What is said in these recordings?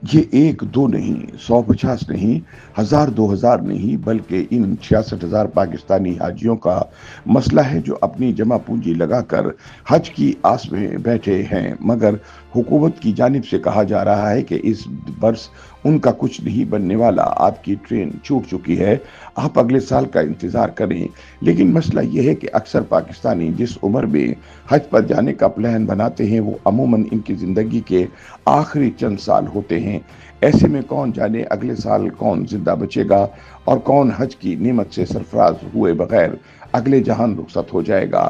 یہ ایک دو نہیں، 150 نہیں، 1000 2000 نہیں، بلکہ ان 66,000 پاکستانی حاجیوں کا مسئلہ ہے جو اپنی جمع پونجی لگا کر حج کی آس میں بیٹھے ہیں، مگر حکومت کی جانب سے کہا جا رہا ہے کہ اس برس ان کا کچھ نہیں بننے والا، آپ کی ٹرین چھوٹ چکی ہے، آپ اگلے سال کا انتظار کریں۔ لیکن مسئلہ یہ ہے کہ اکثر پاکستانی جس عمر میں حج پر جانے کا پلان بناتے ہیں وہ عموماً ان کی زندگی کے آخری چند سال ہوتے ہیں۔ ایسے میں کون جانے اگلے سال کون زندہ بچے گا اور کون حج کی نعمت سے سرفراز ہوئے بغیر اگلے جہان رخصت ہو جائے گا۔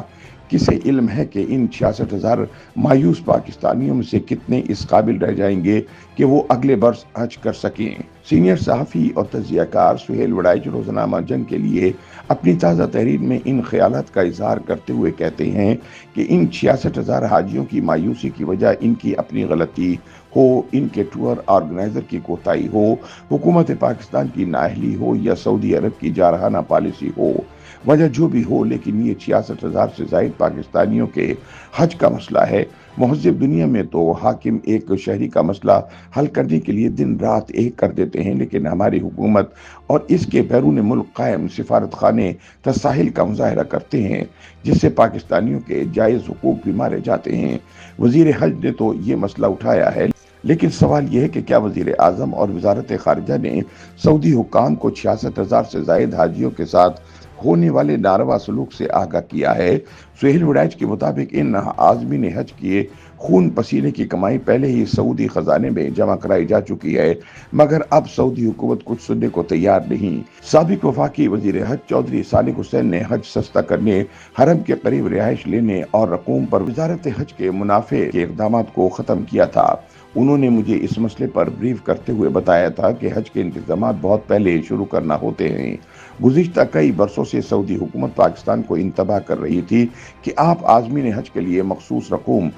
کسے علم ہے کہ ان 66,000 مایوس پاکستانیوں میں سے کتنے اس قابل رہ جائیں گے کہ وہ اگلے برس حج کر سکیں۔ سینئر صحافی اور تجزیہ کار سہیل وڑائچ روزنامہ جنگ کے لیے اپنی تازہ تحریر میں ان خیالات کا اظہار کرتے ہوئے کہتے ہیں کہ ان 66,000 حاجیوں کی مایوسی کی وجہ ان کی اپنی غلطی ہو، ان کے ٹور آرگنائزر کی کوتاہی ہو، حکومت پاکستان کی نااہلی ہو یا سعودی عرب کی جارحانہ پالیسی ہو، وجہ جو بھی ہو، لیکن یہ 66,000 سے زائد پاکستانیوں کے حج کا مسئلہ ہے۔ مہذب دنیا میں تو حاکم ایک شہری کا مسئلہ حل کرنے کے لیے دن رات ایک کر دیتے ہیں، لیکن ہماری حکومت اور اس کے بیرون ملک قائم سفارت خانے تساہل کا مظاہرہ کرتے ہیں، جس سے پاکستانیوں کے جائز حقوق بھی مارے جاتے ہیں۔ وزیر حج نے تو یہ مسئلہ اٹھایا ہے، لیکن سوال یہ ہے کہ کیا وزیر اعظم اور وزارت خارجہ نے سعودی حکام کو 66,000 سے زائد حاجیوں کے ساتھ ہونے والے ناروا سلوک سے آگاہ کیا ہے؟ سہیل وڑائچ کے مطابق ان عازمین حج کی خون پسینے کی کمائی پہلے ہی سعودی خزانے میں جمع کرائی جا چکی ہے، مگر اب سعودی حکومت کچھ سننے کو تیار نہیں۔ سابق وفاقی وزیر حج چودھری صالح حسین نے حج سستا کرنے، حرم کے قریب رہائش لینے اور رقوم پر وزارت حج کے منافع کے اقدامات کو ختم کیا تھا۔ انہوں نے مجھے اس مسئلے پر بریف کرتے ہوئے بتایا تھا کہ حج کے انتظامات بہت پہلے شروع کرنا ہوتے ہیں۔ گزشتہ کئی برسوں سے سعودی حکومت پاکستان کو انتباہ کر رہی تھی کہ آپ عازمین حج کے لیے مخصوص رقوم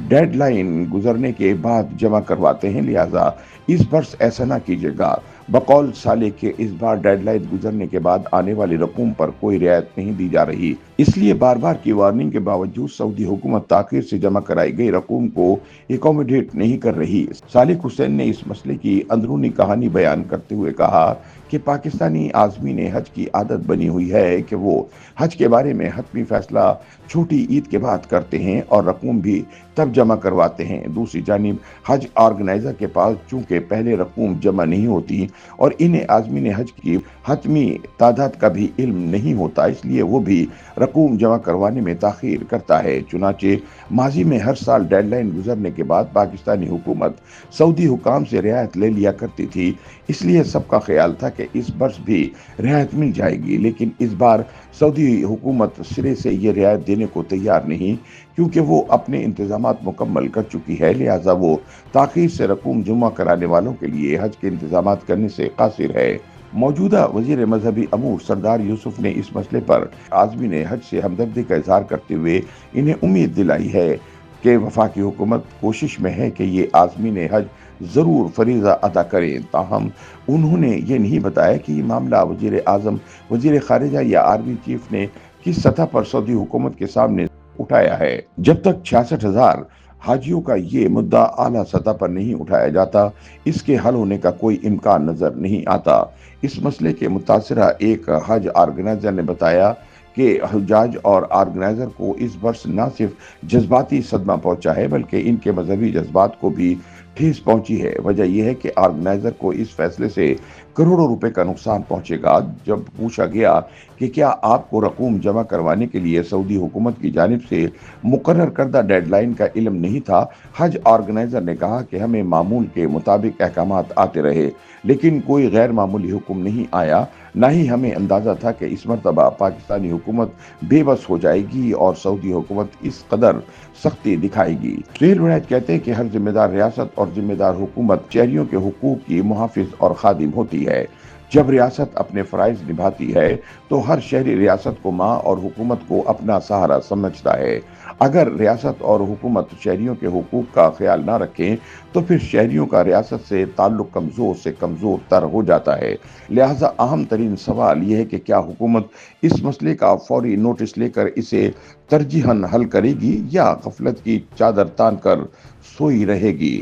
ڈیڈ لائن گزرنے کے بعد جمع کرواتے ہیں، لہٰذا اس برس ایسا نہ کیجیے گا۔ بقول صالح کے اس بار ڈیڈ لائن گزرنے کے بعد آنے والی رقوم پر کوئی رعایت نہیں دی جا رہی، اس لیے بار بار کی وارننگ کے باوجود سعودی حکومت تاخیر سے جمع کرائی گئی رقوم کو ایکوموڈیٹ نہیں کر رہی۔ صالح حسین نے اس مسئلے کی اندرونی کہانی بیان کرتے ہوئے کہا کہ پاکستانی عازمین حج کی عادت بنی ہوئی ہے کہ وہ حج کے بارے میں حتمی فیصلہ چھوٹی عید کے بعد کرتے ہیں اور رقوم بھی تب جمع کرواتے ہیں۔ دوسری جانب حج آرگنائزر کے پاس چونکہ پہلے رقوم جمع نہیں ہوتی اور انہیں عازمین حج کی حتمی تعداد کا بھی علم نہیں ہوتا، اس لیے وہ بھی رقوم جمع کروانے میں تاخیر کرتا ہے۔ چنانچہ ماضی میں ہر سال ڈیڈ لائن گزرنے کے بعد پاکستانی حکومت سعودی حکام سے رعایت لے لیا کرتی تھی، اس لیے سب کا خیال تھا کہ اس برس بھی رعایت مل جائے گی، لیکن اس بار سعودی حکومت سرے سے یہ رعایت دینے کو تیار نہیں، کیونکہ وہ اپنے انتظامات مکمل کر چکی ہے، لہٰذا وہ تاخیر سے رقوم جمع کرانے والوں کے لیے حج کے انتظامات کرنے سے قاصر ہے۔ موجودہ وزیر مذہبی امور سردار یوسف نے اس مسئلے پر عازمین حج سے ہمدردی کا اظہار کرتے ہوئے انہیں امید دلائی ہے کہ وفاقی حکومت کوشش میں ہے کہ یہ عازمین حج ضرور فریضہ ادا کریں۔ تاہم انہوں نے یہ نہیں بتایا کہ یہ معاملہ وزیر اعظم، وزیر خارجہ یا آرمی چیف نے کس سطح پر سعودی حکومت کے سامنے اٹھایا ہے۔ جب تک 66,000 حاجیوں کا یہ مدعا اعلیٰ سطح پر نہیں اٹھایا جاتا، اس کے حل ہونے کا کوئی امکان نظر نہیں آتا۔ اس مسئلے کے متاثرہ ایک حج آرگنائزر نے بتایا کہ حجاج اور آرگنائزر کو اس برس نہ صرف جذباتی صدمہ پہنچا ہے بلکہ ان کے مذہبی جذبات کو بھی ٹھیس پہنچی ہے۔ وجہ یہ ہے کہ آرگنائزر کو اس فیصلے سے کروڑوں روپے کا نقصان پہنچے گا۔ جب پوچھا گیا کہ کیا آپ کو رقوم جمع کروانے کے لیے سعودی حکومت کی جانب سے مقرر کردہ ڈیڈ لائن کا علم نہیں تھا، حج آرگنائزر نے کہا کہ ہمیں معمول کے مطابق احکامات آتے رہے، لیکن کوئی غیر معمولی حکم نہیں آیا، نہ ہی ہمیں اندازہ تھا کہ اس مرتبہ پاکستانی حکومت بے بس ہو جائے گی اور سعودی حکومت اس قدر سختی دکھائے گی۔ سہیل وڑائچ کہتے ہیں کہ ہر ذمہ دار ریاست اور ذمہ دار حکومت شہریوں کے حقوق کی محافظ اور خادم ہوتی ہے۔ جب ریاست اپنے فرائض نبھاتی ہے تو ہر شہری ریاست کو ماں اور حکومت کو اپنا سہارا سمجھتا ہے۔ اگر ریاست اور حکومت شہریوں کے حقوق کا خیال نہ رکھیں تو پھر شہریوں کا ریاست سے تعلق کمزور سے کمزور تر ہو جاتا ہے۔ لہٰذا اہم ترین سوال یہ ہے کہ کیا حکومت اس مسئلے کا فوری نوٹس لے کر اسے ترجیحاً حل کرے گی یا غفلت کی چادر تان کر سوئی رہے گی۔